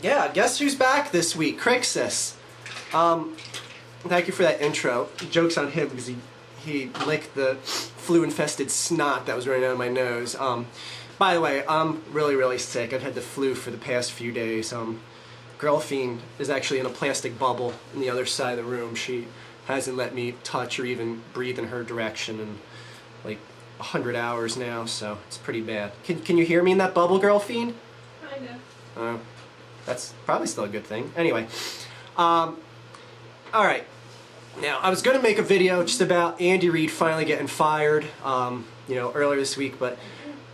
Yeah, guess who's back this week? Crixus. Thank you for that intro. Joke's on him because he licked the flu-infested snot that was running out of my nose. By the way, I'm really sick. I've had the flu for the past few days. Girlfiend is actually in a plastic bubble on the other side of the room. She hasn't let me touch or even breathe in her direction in like 100 hours now, so it's pretty bad. Can you hear me in that bubble, Girlfiend? Kinda. That's probably still a good thing. Anyway, alright. Now, I was going to make a video just about Andy Reid finally getting fired, you know, earlier this week, but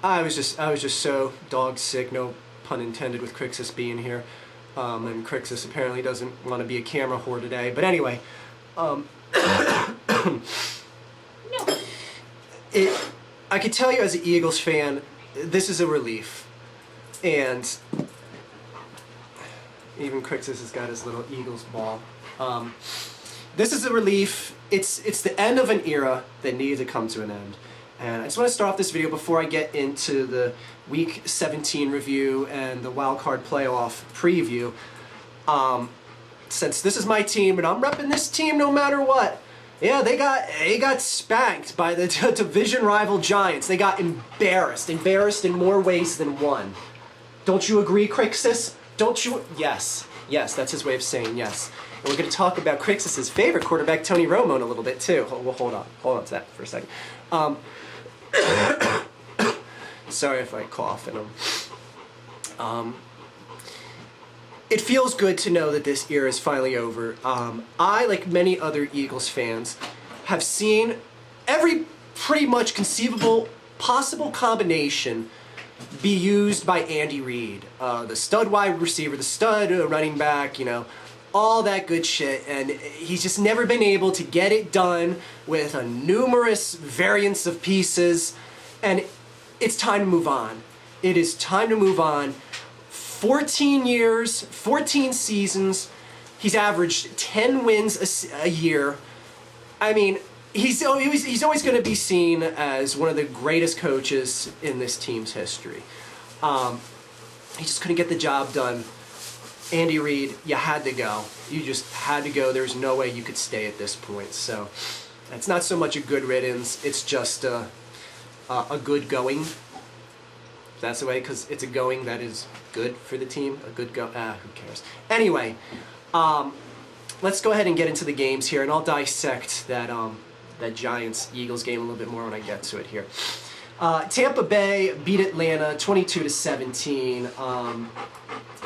I was just so dog sick, no pun intended with Crixus being here. And Crixus apparently doesn't want to be a camera whore today. But anyway, I can tell you as an Eagles fan, this is a relief. And even Crixus has got his little Eagles ball. This is a relief. It's the end of an era that needed to come to an end. And I just want to start off this video before I get into the Week 17 review and the Wild Card Playoff preview. Since this is my team and I'm repping this team no matter what. Yeah, they got spanked by the division rival Giants. They got embarrassed in more ways than one. Don't you agree, Crixus? Don't you? Yes, that's his way of saying yes. And we're going to talk about Crixus's favorite quarterback, Tony Romo, in a little bit too. Well, hold on to that for a second. Sorry if I cough and it feels good to know that this era is finally over. I, like many other Eagles fans, have seen every pretty much conceivable possible combination be used by Andy Reid. The stud wide receiver, the stud running back, you know, all that good shit, and he's just never been able to get it done with a numerous variants of pieces, and it's time to move on. It is time to move on. 14 years, 14 seasons, he's averaged 10 wins a year. I mean, he's always going to be seen as one of the greatest coaches in this team's history. He just couldn't get the job done. Andy Reid, you had to go. You just had to go. There's no way you could stay at this point. So it's not so much a good riddance. It's just a good going. That's the way, because it's a going that is good for the team. A good go. Who cares? Anyway, let's go ahead and get into the games here, and I'll dissect that Giants-Eagles game a little bit more when I get to it here. Tampa Bay beat Atlanta 22-17.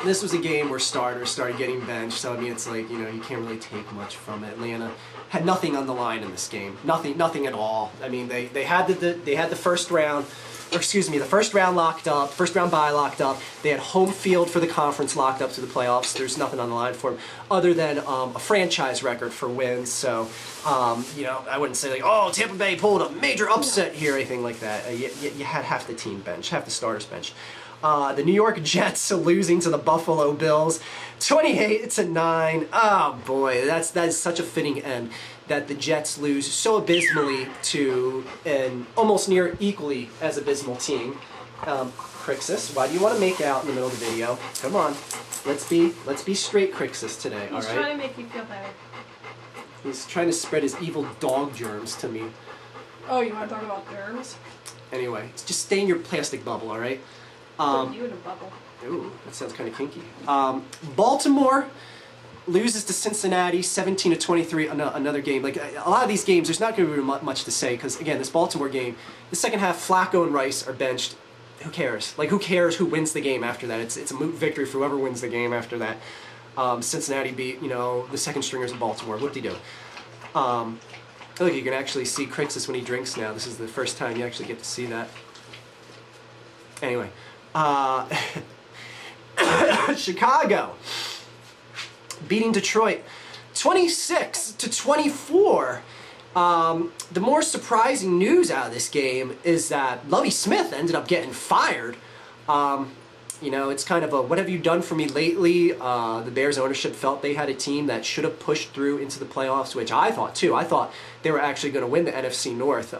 This was a game where starters started getting benched, so I mean, it's like, you know, you can't really take much from it. Atlanta had nothing on the line in this game, nothing at all. I mean, they had the first round, or excuse me, the first round locked up, first round bye locked up. They had home field for the conference locked up to the playoffs. There's nothing on the line for them other than a franchise record for wins. So, you know, I wouldn't say like, oh, Tampa Bay pulled a major upset here, or anything like that. You had half the team bench, half the starters bench. The New York Jets losing to the Buffalo Bills, 28-9. Oh boy, that is such a fitting end that the Jets lose so abysmally to an almost near equally as abysmal team. Crixus, why do you want to make out in the middle of the video? Come on, let's be straight, Crixus, today. All right. He's trying to make you feel better. He's trying to spread his evil dog germs to me. Oh, you want to talk about germs? Anyway, just stay in your plastic bubble, all right? Put you in a bubble. Ooh, that sounds kind of kinky. Baltimore loses to Cincinnati 17-23. Another game. Like a lot of these games, there's not going to be much to say because again, this Baltimore game, the second half, Flacco and Rice are benched. Who cares? Like, who cares who wins the game after that? It's a moot victory for whoever wins the game after that. Cincinnati beat, you know, the second stringers of Baltimore. Whoop-de-doo. Look, you can actually see Crixus when he drinks now. This is the first time you actually get to see that. Anyway. Chicago beating Detroit 26-24. The more surprising news out of this game is that Lovie Smith ended up getting fired. You know, it's kind of a what have you done for me lately? The Bears ownership felt they had a team that should have pushed through into the playoffs, which I thought too. I thought they were actually going to win the NFC North.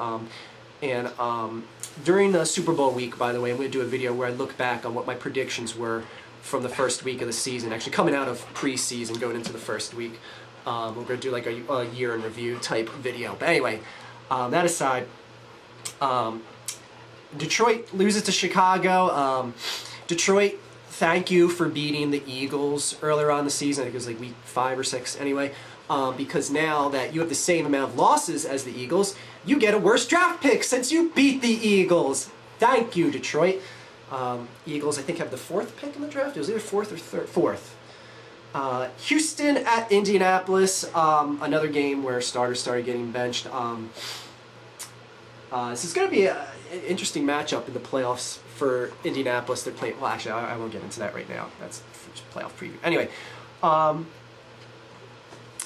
During the Super Bowl week, by the way, I'm going to do a video where I look back on what my predictions were from the first week of the season, actually coming out of preseason, going into the first week. We're going to do like a year in review type video. But anyway, that aside, Detroit loses to Chicago. Detroit, thank you for beating the Eagles earlier on in the season. I think it was like week 5 or 6 anyway. Because now that you have the same amount of losses as the Eagles, you get a worse draft pick since you beat the Eagles. Thank you, Detroit. Eagles, I think, have the 4th pick in the draft. It was either 4th or 3rd. 4th. Houston at Indianapolis. Another game where starters started getting benched. This is going to be an interesting matchup in the playoffs for Indianapolis. They're playing. Well, actually, I won't get into that right now. That's playoff preview. Anyway.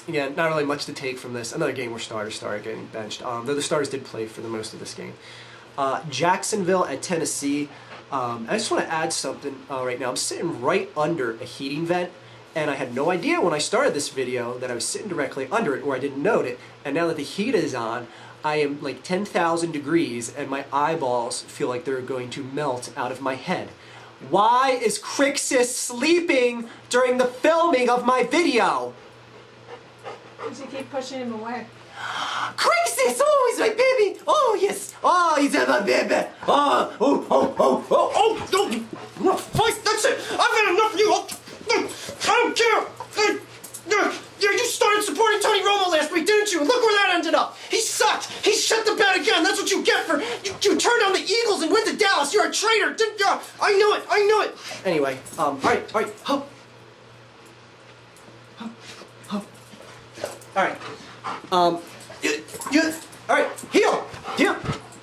Again, not really much to take from this. Another game where starters started getting benched. Though the starters did play for the most of this game. Jacksonville at Tennessee. I just want to add something right now. I'm sitting right under a heating vent, and I had no idea when I started this video that I was sitting directly under it, or I didn't note it. And now that the heat is on, I am like 10,000 degrees, and my eyeballs feel like they're going to melt out of my head. Why is Crixus sleeping during the filming of my video? Because you keep pushing him away. Crixus! Oh, he's my baby! Oh, yes! Oh, he's my baby! No, fight! That's it! I've had enough of you! I don't care! You started supporting Tony Romo last week, didn't you? And look where that ended up! He sucked! He shut the bed again! That's what you get for... You turned on the Eagles and went to Dallas! You're a traitor! I know it! I know it! Anyway, alright. Alright. Alright, heel!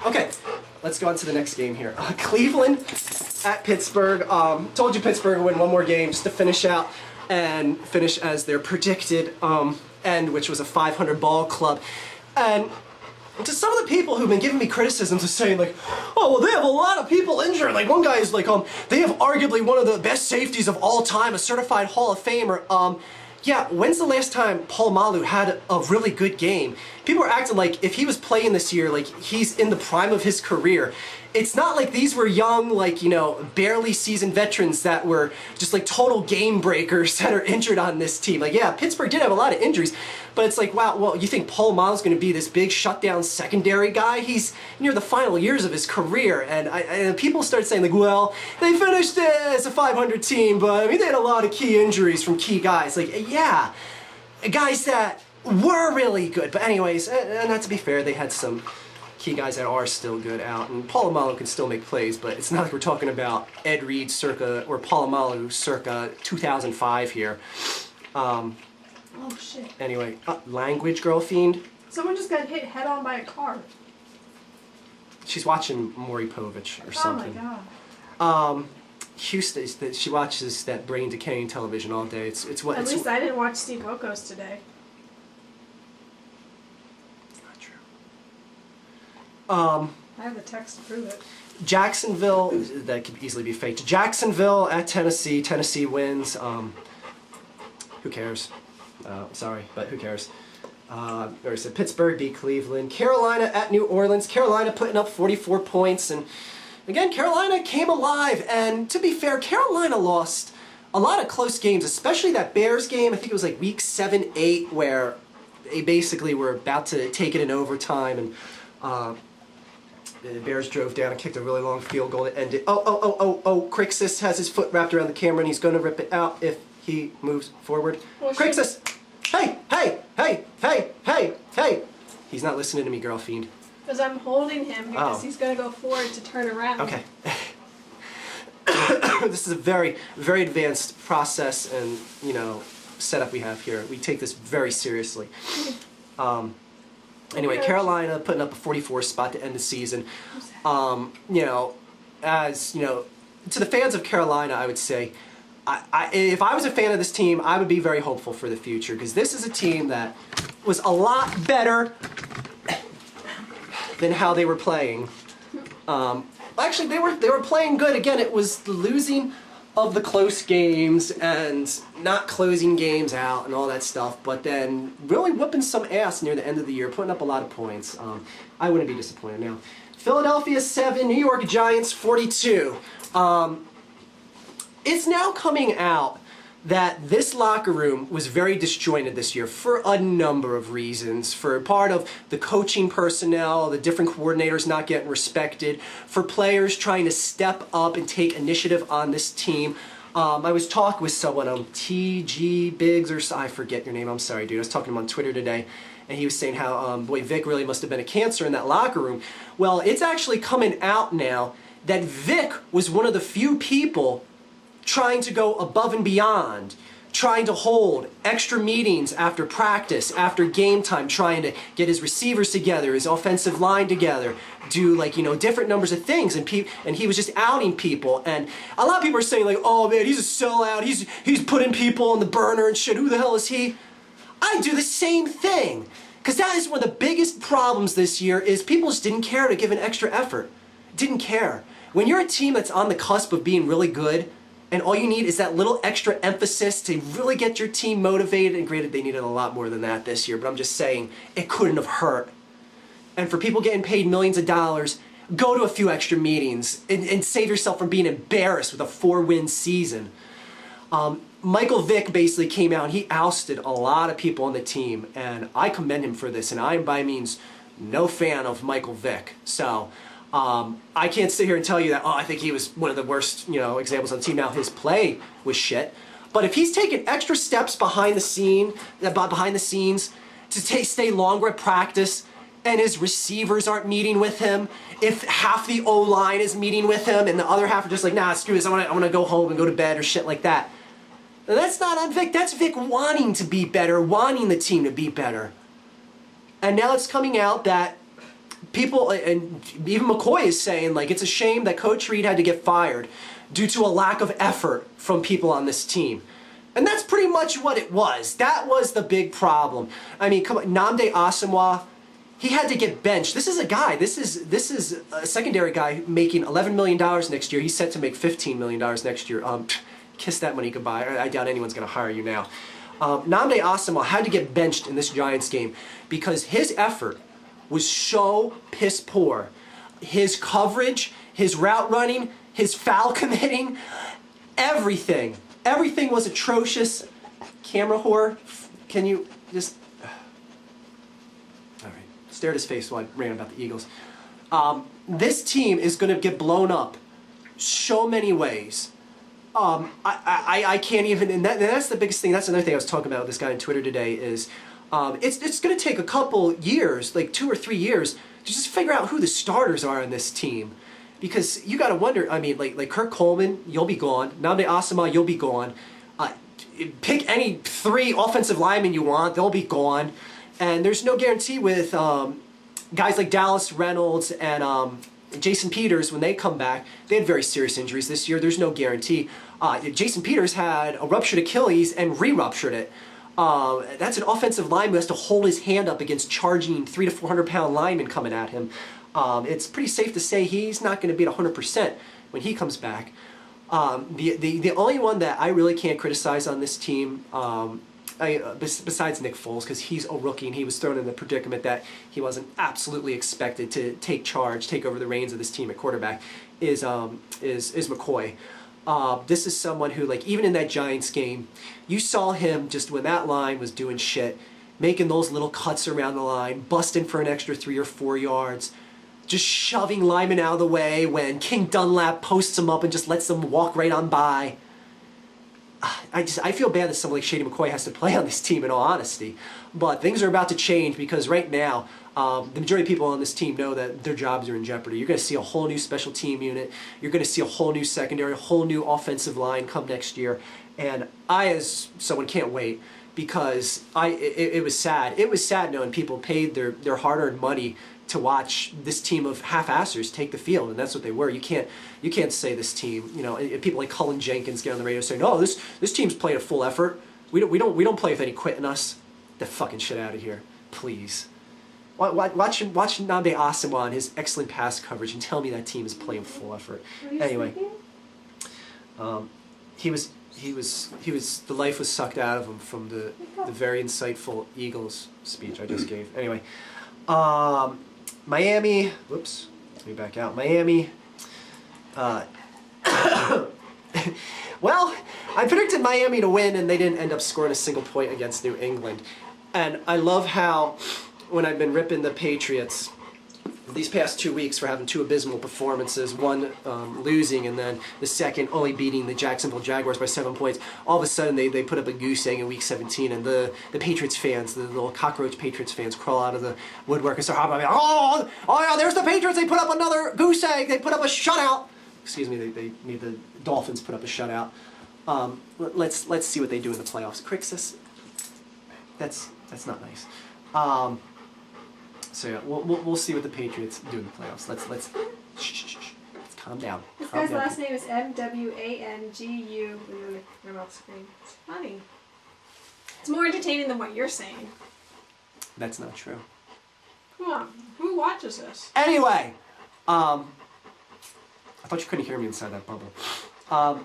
Okay, let's go on to the next game here. Cleveland at Pittsburgh. Told you Pittsburgh would win one more game just to finish out and finish as their predicted end, which was a 500 ball club. And to some of the people who've been giving me criticisms of saying like, oh, well, they have a lot of people injured. Like one guy is like, they have arguably one of the best safeties of all time, a certified Hall of Famer. Yeah, when's the last time Paul Malu had a really good game? People are acting like if he was playing this year, like he's in the prime of his career. It's not like these were young, like, you know, barely seasoned veterans that were just like total game breakers that are injured on this team. Like, yeah, Pittsburgh did have a lot of injuries, but it's like, wow, well, you think Paul Malu's going to be this big shutdown secondary guy? He's near the final years of his career, and people start saying like, well, they finished as a 500 team, but I mean, they had a lot of key injuries from key guys. Like, yeah, guys that were really good. But anyways, and not to be fair, they had some key guys that are still good out, and Polamalu can still make plays, but it's not like we're talking about Ed Reid circa, or Polamalu circa 2005 here. Oh shit. Anyway, language, girl fiend. Someone just got hit head on by a car. She's watching Maury Povich or something. Oh my god. Houston, she watches that brain decaying television all day. It's what. At least I didn't watch Steve Wilkos today. I have the text to prove it. Jacksonville, that could easily be faked. Jacksonville at Tennessee. Tennessee wins. Who cares? Sorry, but who cares? Or I said Pittsburgh beat Cleveland. Carolina at New Orleans. Carolina putting up 44 points. And again, Carolina came alive. And to be fair, Carolina lost a lot of close games, especially that Bears game. I think it was like week 7, 8, where they basically were about to take it in overtime. And the Bears drove down and kicked a really long field goal to end it. Oh, Crixus has his foot wrapped around the camera and he's going to rip it out if he moves forward. Well, Crixus! Hey! He's not listening to me, girl fiend. Because I'm holding him because he's going to go forward to turn around. Okay. This is a very, very advanced process and, you know, setup we have here. We take this very seriously. Anyway, Carolina putting up a 44 spot to end the season. You know, as, you know, to the fans of Carolina, I would say, if I was a fan of this team, I would be very hopeful for the future, because this is a team that was a lot better than how they were playing. Actually, they were playing good. Again, it was the losing of the close games and not closing games out and all that stuff, but then really whooping some ass near the end of the year, putting up a lot of points. I wouldn't be disappointed now. Philadelphia 7, New York Giants 42. it's now coming out that this locker room was very disjointed this year for a number of reasons. For part of the coaching personnel, the different coordinators not getting respected, for players trying to step up and take initiative on this team. I was talking with someone, TG Biggs, or I forget your name, I'm sorry dude, I was talking to him on Twitter today, and he was saying how, boy, Vic really must have been a cancer in that locker room. Well, it's actually coming out now that Vic was one of the few people trying to go above and beyond, trying to hold extra meetings after practice, after game time, trying to get his receivers together, his offensive line together, do like, you know, different numbers of things, and he was just outing people. And a lot of people are saying like, oh man, he's a sellout, he's putting people on the burner and shit, who the hell is he? I do the same thing, because that is one of the biggest problems this year, is people just didn't care to give an extra effort. Didn't care. When you're a team that's on the cusp of being really good, and all you need is that little extra emphasis to really get your team motivated, and granted they needed a lot more than that this year, but I'm just saying, it couldn't have hurt. And for people getting paid millions of dollars, go to a few extra meetings and save yourself from being embarrassed with a 4-win season. Michael Vick basically came out and he ousted a lot of people on the team, and I commend him for this, and I am by means no fan of Michael Vick. So I can't sit here and tell you that, oh, I think he was one of the worst, you know, examples on the team. Now, his play was shit. But if he's taking extra steps behind the scenes to stay longer at practice, and his receivers aren't meeting with him, if half the O-line is meeting with him and the other half are just like, nah, screw this, I want to go home and go to bed or shit like that, that's not on Vic. That's Vic wanting to be better, wanting the team to be better. And now it's coming out that people, and even McCoy is saying, like, it's a shame that Coach Reid had to get fired due to a lack of effort from people on this team. And that's pretty much what it was. That was the big problem. I mean, come on, Nnamdi Asomugha, he had to get benched. This is a guy, this is a secondary guy making $11 million next year. He's set to make $15 million next year. Kiss that money goodbye. I doubt anyone's going to hire you now. Nnamdi Asomugha had to get benched in this Giants game because his effort was so piss poor. His coverage, his route running, his foul committing, everything was atrocious. Camera whore, can you just... All right, stare at his face while I ran about the Eagles. This team is going to get blown up so many ways. I can't even, and that's the biggest thing. That's another thing I was talking about with this guy on Twitter today is, it's going to take a couple years, like 2 or 3 years, to just figure out who the starters are on this team. Because you got to wonder, I mean, like Kirk Coleman, you'll be gone. Nnamdi Asomugha, you'll be gone. Pick any 3 offensive linemen you want, they'll be gone. And there's no guarantee with guys like Dallas Reynolds and Jason Peters, when they come back, they had very serious injuries this year. There's no guarantee. Jason Peters had a ruptured Achilles and re-ruptured it. That's an offensive lineman who has to hold his hand up against charging 300 to 400 pound linemen coming at him. It's pretty safe to say he's not going to be at 100% when he comes back. The only one that I really can't criticize on this team, besides Nick Foles, because he's a rookie and he was thrown in the predicament that he wasn't absolutely expected to take over the reins of this team at quarterback, is McCoy. This is someone who, like, even in that Giants game, you saw him just when that line was doing shit, making those little cuts around the line, busting for an extra 3 or 4 yards, just shoving linemen out of the way when King Dunlap posts him up and just lets them walk right on by. I feel bad that someone like Shady McCoy has to play on this team, in all honesty. But things are about to change because right now, the majority of people on this team know that their jobs are in jeopardy. You're going to see a whole new special team unit. You're going to see a whole new secondary, a whole new offensive line come next year. And I, as someone, can't wait because it was sad. It was sad knowing people paid their hard-earned money to watch this team of half-assers take the field, and that's what they were. You can't say this team, you know, and people like Cullen Jenkins get on the radio saying, "No, this team's playing a full effort. We don't play with any quit in us." Get the fucking shit out of here, please. Watch Nnamdi Asomugha and his excellent pass coverage and tell me that team is playing full effort. Anyway, he was the life was sucked out of him from the very insightful Eagles speech I just gave. Anyway, Miami, whoops, let me back out. Miami, Well, I predicted Miami to win, and they didn't end up scoring a single point against New England. And I love how, when I've been ripping the Patriots these past 2 weeks for having two abysmal performances, one losing and then the second only beating the Jacksonville Jaguars by 7 points, all of a sudden they put up a goose egg in Week 17, and the Patriots fans, the little cockroach Patriots fans, crawl out of the woodwork and start hopping like, oh yeah, there's the Patriots, they put up another goose egg, they put up a shutout. Excuse me, they made the Dolphins put up a shutout. Let's see what they do in the playoffs. Crixus, that's not nice. So yeah, we'll see what the Patriots do in the playoffs. Let's calm down. This guy's last name is MWANGU. I'm off screen. It's funny. It's more entertaining than what you're saying. That's not true. Come on, who watches this? Anyway, I thought you couldn't hear me inside that bubble.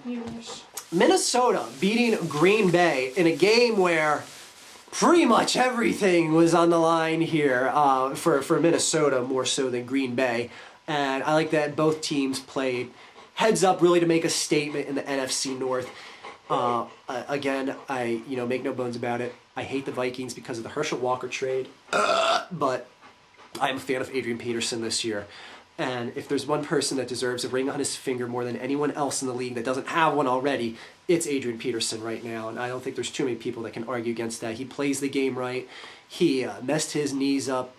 You wish. Minnesota beating Green Bay in a game where pretty much everything was on the line here for Minnesota, more so than Green Bay. And I like that both teams played heads up really to make a statement in the NFC North. Again, I make no bones about it. I hate the Vikings because of the Herschel Walker trade, but I'm a fan of Adrian Peterson this year. And if there's one person that deserves a ring on his finger more than anyone else in the league that doesn't have one already, it's Adrian Peterson right now. And I don't think there's too many people that can argue against that. He plays the game right. He messed his knees up,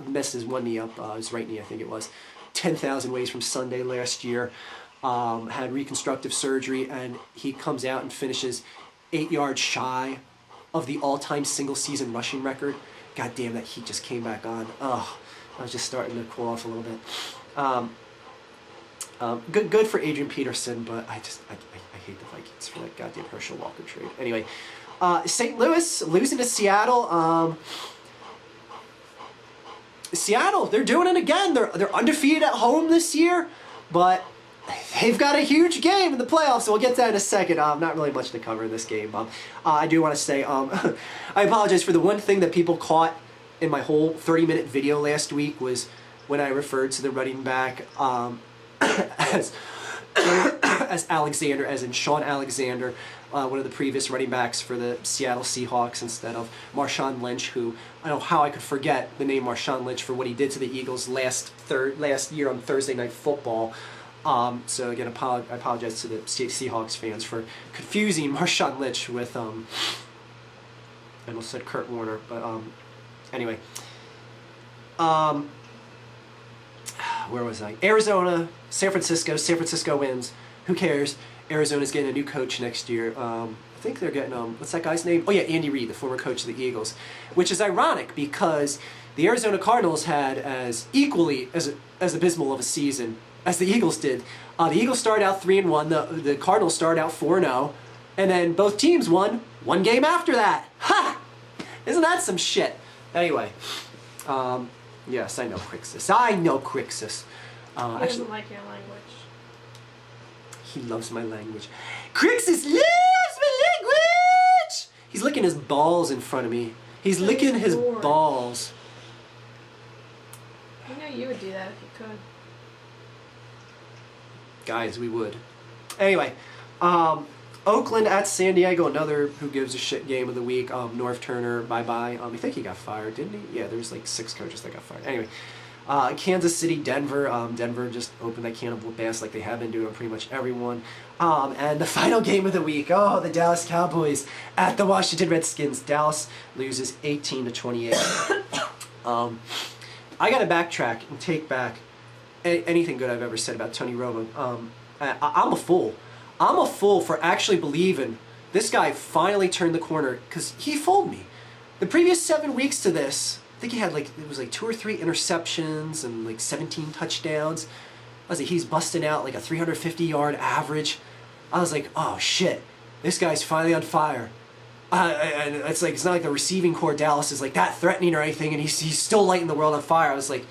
messed his one knee up, his right knee I think it was, 10,000 ways from Sunday last year. Had reconstructive surgery, and he comes out and finishes 8 yards shy of the all-time single-season rushing record. God damn, that heat just came back on. Ugh. I was just starting to cool off a little bit. Good for Adrian Peterson, but I hate the Vikings for that goddamn Herschel Walker trade. Anyway, St. Louis losing to Seattle. Seattle, they're doing it again. They're undefeated at home this year, but they've got a huge game in the playoffs, so we'll get to that in a second. Not really much to cover in this game. I do want to say I apologize for the one thing that people caught in my whole 30-minute video last week was when I referred to the running back as Alexander, as in Sean Alexander, one of the previous running backs for the Seattle Seahawks, instead of Marshawn Lynch, who I don't know how I could forget the name Marshawn Lynch for what he did to the Eagles last year on Thursday Night Football. So again, I apologize to the Seahawks fans for confusing Marshawn Lynch with I almost said Kurt Warner, but anyway, where was I? Arizona, San Francisco. San Francisco wins. Who cares? Arizona's getting a new coach next year. I think they're getting, what's that guy's name? Oh yeah, Andy Reid, the former coach of the Eagles. Which is ironic because the Arizona Cardinals had as equally as abysmal of a season as the Eagles did. The Eagles started out 3-1. The Cardinals started out 4-0. And then both teams won one game after that. Ha! Isn't that some shit? Anyway, yes, I know Crixus. He doesn't like your language. He loves my language. Crixus loves my language! He's licking his balls in front of me. He's licking his balls. I know you would do that if you could. Guys, we would. Anyway, Oakland at San Diego, another who gives a shit game of the week. Norv Turner, bye-bye. I think he got fired, didn't he? Yeah, there's like 6 coaches that got fired. Anyway, Kansas City, Denver. Denver just opened that can of whoop ass like they have been doing pretty much everyone. And the final game of the week, the Dallas Cowboys at the Washington Redskins. Dallas loses 18-28. I gotta backtrack and take back anything good I've ever said about Tony Romo. I'm a fool. I'm a fool for actually believing this guy finally turned the corner, because he fooled me. The previous 7 weeks to this, I think he had it was 2 or 3 interceptions and 17 touchdowns. I was like, he's busting out like a 350-yard average. I was like, oh shit, this guy's finally on fire. And it's not like the receiving core Dallas is that threatening or anything, and he's still lighting the world on fire. I was like,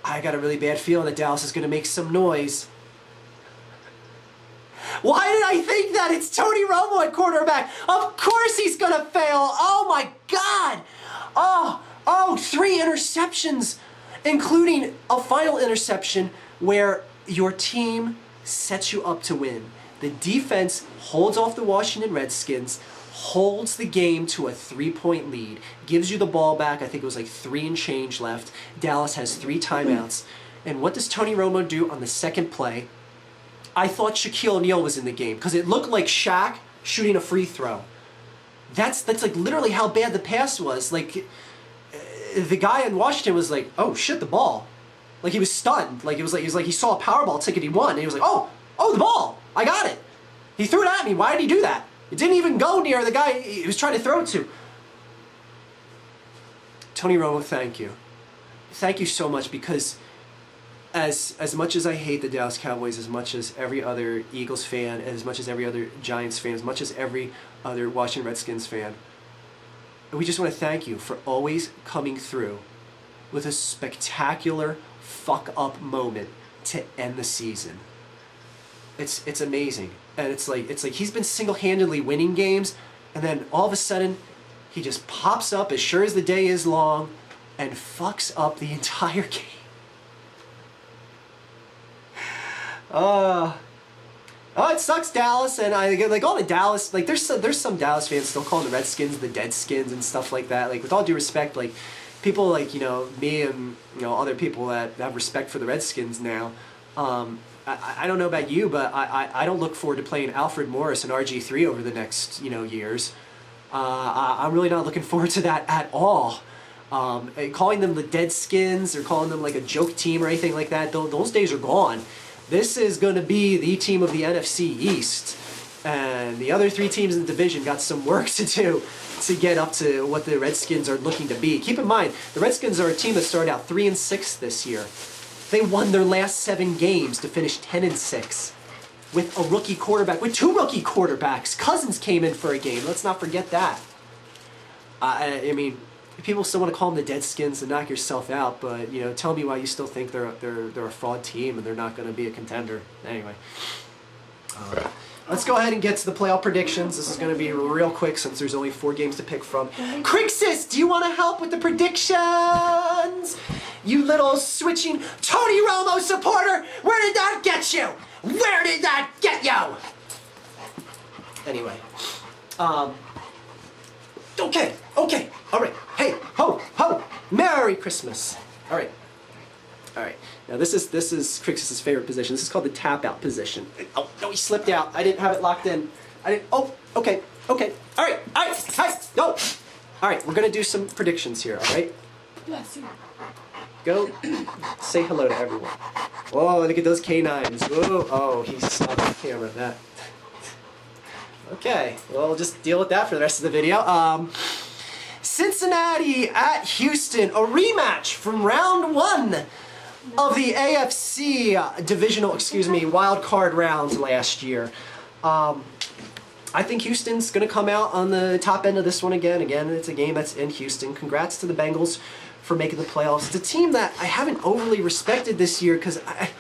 I got a really bad feeling that Dallas is going to make some noise. Why did I think that? It's Tony Romo at quarterback. Of course he's going to fail. Oh my God. 3 interceptions, including a final interception where your team sets you up to win. The defense holds off the Washington Redskins, holds the game to a 3-point lead, gives you the ball back. I think it was like 3 and change left. Dallas has 3 timeouts. And what does Tony Romo do on the second play? I thought Shaquille O'Neal was in the game because it looked like Shaq shooting a free throw. That's like literally how bad the pass was. Like, the guy in Washington was like, "Oh shit, the ball!" Like, he was stunned. Like, he was like he saw a Powerball ticket, he won, and he was like, "Oh, the ball! I got it! He threw it at me. Why did he do that? It didn't even go near the guy he was trying to throw it to." Tony Romo, thank you so much, because as much as I hate the Dallas Cowboys, as much as every other Eagles fan, as much as every other Giants fan, as much as every other Washington Redskins fan, we just want to thank you for always coming through with a spectacular fuck-up moment to end the season. It's amazing. And it's like he's been single-handedly winning games, and then all of a sudden, he just pops up as sure as the day is long and fucks up the entire game. Oh, it sucks, Dallas, and I like all the Dallas, like there's some Dallas fans still calling the Redskins the Deadskins and stuff like that. Like, with all due respect, like people like, you know, me and, you know, other people that have respect for the Redskins now, I don't know about you, but I don't look forward to playing Alfred Morris and RG3 over the next, you know, years. I'm really not looking forward to that at all. Calling them the Deadskins or calling them like a joke team or anything like that, those days are gone. This is going to be the team of the NFC East, and the other 3 teams in the division got some work to do to get up to what the Redskins are looking to be. Keep in mind, the Redskins are a team that started out 3-6 this year. They won their last 7 games to finish 10-6 with a rookie quarterback, with 2 rookie quarterbacks. Cousins came in for a game. Let's not forget that. I mean, people still want to call them the Deadskins and knock yourself out, but, you know, tell me why you still think they're a fraud team and they're not going to be a contender. Anyway, let's go ahead and get to the playoff predictions. This is going to be real quick since there's only 4 games to pick from. Crixus, do you want to help with the predictions? You little switching Tony Romo supporter! Where did that get you? Where did that get you? Anyway, okay, all right. Hey, ho, Merry Christmas. All right. Now this is Crixus's favorite position. This is called the tap out position. Oh no, he slipped out. I didn't have it locked in. Oh, okay. All right. Hey, no. All right, we're gonna do some predictions here. All right. Bless you. Go say hello to everyone. Whoa, look at those canines. Whoa, oh, he's on the camera. That. Okay, well, we'll just deal with that for the rest of the video. Cincinnati at Houston, a rematch from round 1 of the AFC divisional, wild card round last year. I think Houston's going to come out on the top end of this one again. Again, it's a game that's in Houston. Congrats to the Bengals for making the playoffs. It's a team that I haven't overly respected this year because I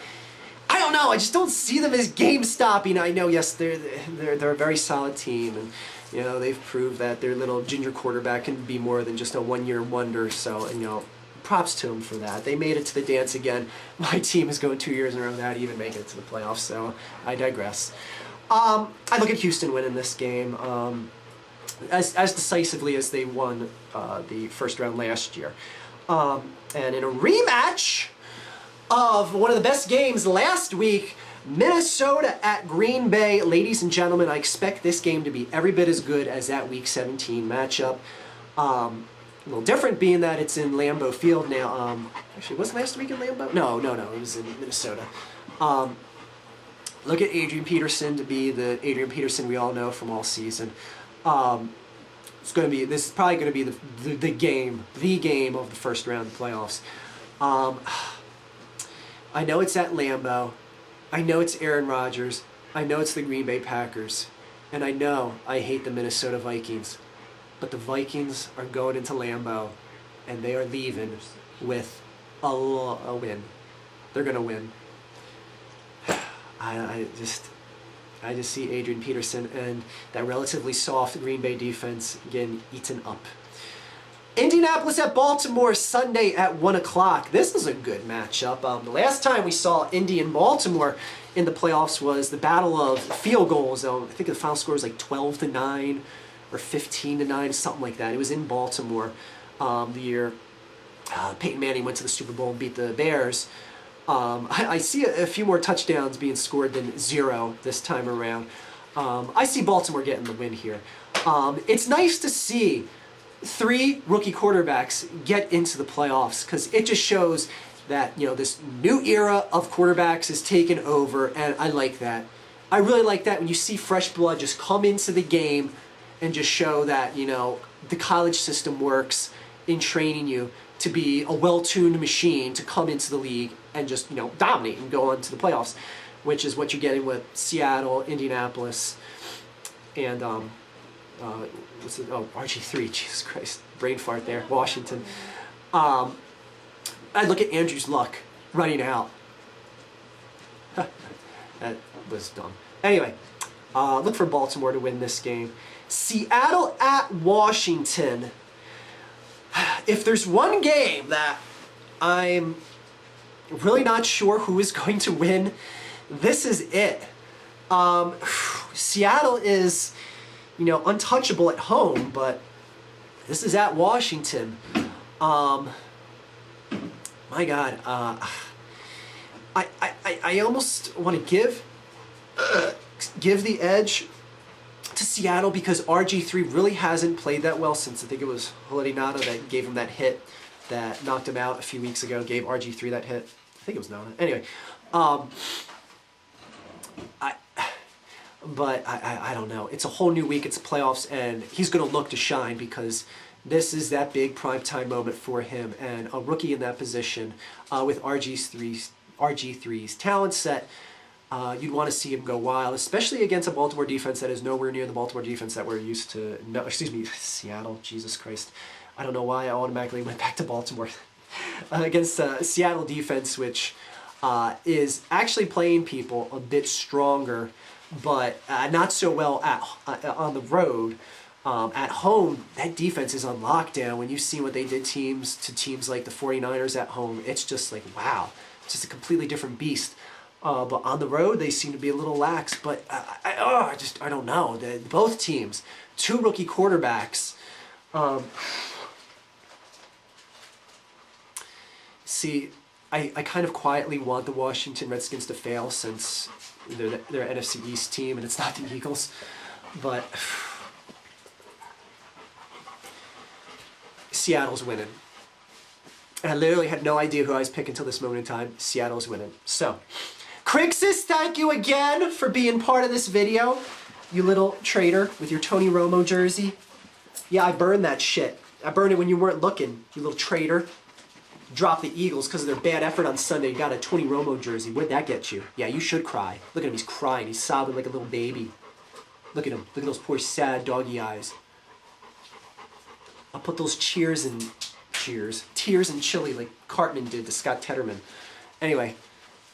don't know. I just don't see them as game stopping. I know, yes, they're a very solid team, and you know they've proved that their little junior quarterback can be more than just a one-year wonder. So, and, you know, props to them for that. They made it to the dance again. My team is going 2 years in a row without even making it to the playoffs. So I digress. I look at Houston winning this game as decisively as they won the first round last year, and in a rematch of one of the best games last week, Minnesota at Green Bay. Ladies and gentlemen, I expect this game to be every bit as good as that Week 17 matchup. A little different being that it's in Lambeau Field now. Actually, was last week in Lambeau? No, it was in Minnesota. Look at Adrian Peterson to be the Adrian Peterson we all know from all season. This is probably going to be the game of the first round of the playoffs. I know it's at Lambeau. I know it's Aaron Rodgers. I know it's the Green Bay Packers. And I know I hate the Minnesota Vikings. But the Vikings are going into Lambeau, and they are leaving with a win. They're going to win. I just see Adrian Peterson and that relatively soft Green Bay defense getting eaten up. Indianapolis at Baltimore Sunday at 1 o'clock. This is a good matchup. The last time we saw Indy and Baltimore, in the playoffs was the battle of field goals. I think the final score was like 12-9 or 15-9, something like that. It was in Baltimore the year Peyton Manning went to the Super Bowl and beat the Bears. I see a few more touchdowns being scored than 0 this time around. I see Baltimore getting the win here. It's nice to see 3 rookie quarterbacks get into the playoffs because it just shows that, you know, this new era of quarterbacks is taken over, and I like that. I really like that when you see fresh blood just come into the game and just show that, you know, the college system works in training you to be a well-tuned machine to come into the league and just, you know, dominate and go on to the playoffs, which is what you're getting with Seattle, Indianapolis, and what's it? Oh, RG3. Jesus Christ, brain fart there. Washington. I look at Andrew's luck running out. That was dumb. Anyway, look for Baltimore to win this game. Seattle at Washington. If there's one game that I'm really not sure who is going to win, this is it. Seattle is, you know, untouchable at home, but this is at Washington. My God, I almost want to give the edge to Seattle because RG3 really hasn't played that well since I think it was Nada that gave him that hit that knocked him out a few weeks ago. Gave RG3 that hit. I think it was Nada. Anyway, but I don't know. It's a whole new week. It's playoffs, and he's going to look to shine because this is that big primetime moment for him. And a rookie in that position with RG3's talent set, you'd want to see him go wild, especially against a Baltimore defense that is nowhere near the Baltimore defense that we're used to. No, excuse me, Seattle. Jesus Christ. I don't know why I automatically went back to Baltimore. Against Seattle defense, which is actually playing people a bit stronger, but not so well on the road. At home, that defense is on lockdown. When you see what they did to teams like the 49ers at home, it's just like, wow. It's just a completely different beast. But on the road, they seem to be a little lax. But I don't know. Both teams, 2 rookie quarterbacks. See, I kind of quietly want the Washington Redskins to fail since they're an NFC East team and it's not the Eagles. But Seattle's winning. And I literally had no idea who I was picking until this moment in time. Seattle's winning. So, Crixus, thank you again for being part of this video. You little traitor with your Tony Romo jersey. Yeah, I burned that shit. I burned it when you weren't looking, you little traitor. Dropped the Eagles because of their bad effort on Sunday. Got a Tony Romo jersey. Where'd that get you? Yeah, you should cry. Look at him. He's crying. He's sobbing like a little baby. Look at him. Look at those poor sad doggy eyes. I'll put those tears in chili like Cartman did to Scott Tetterman. Anyway,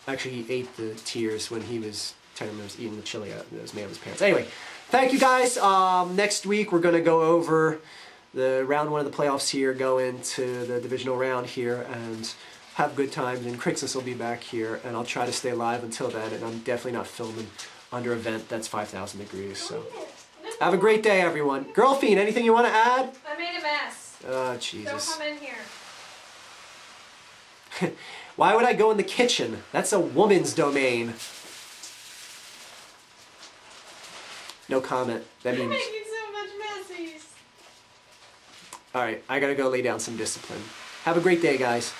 actually he ate the tears when Tetterman was eating the chili that was made of his pants. Anyway, thank you guys. Next week we're going to go over the round 1 of the playoffs here, go into the divisional round here, and have good times. And Crixus will be back here, and I'll try to stay live until then. And I'm definitely not filming under a vent that's 5,000 degrees. So, have a great day, everyone. Girlfiend, anything you want to add? I made a mess. Oh, Jesus. Don't come in here. Why would I go in the kitchen? That's a woman's domain. No comment. That You're means... making so much messies. Alright, I gotta go lay down some discipline. Have a great day, guys.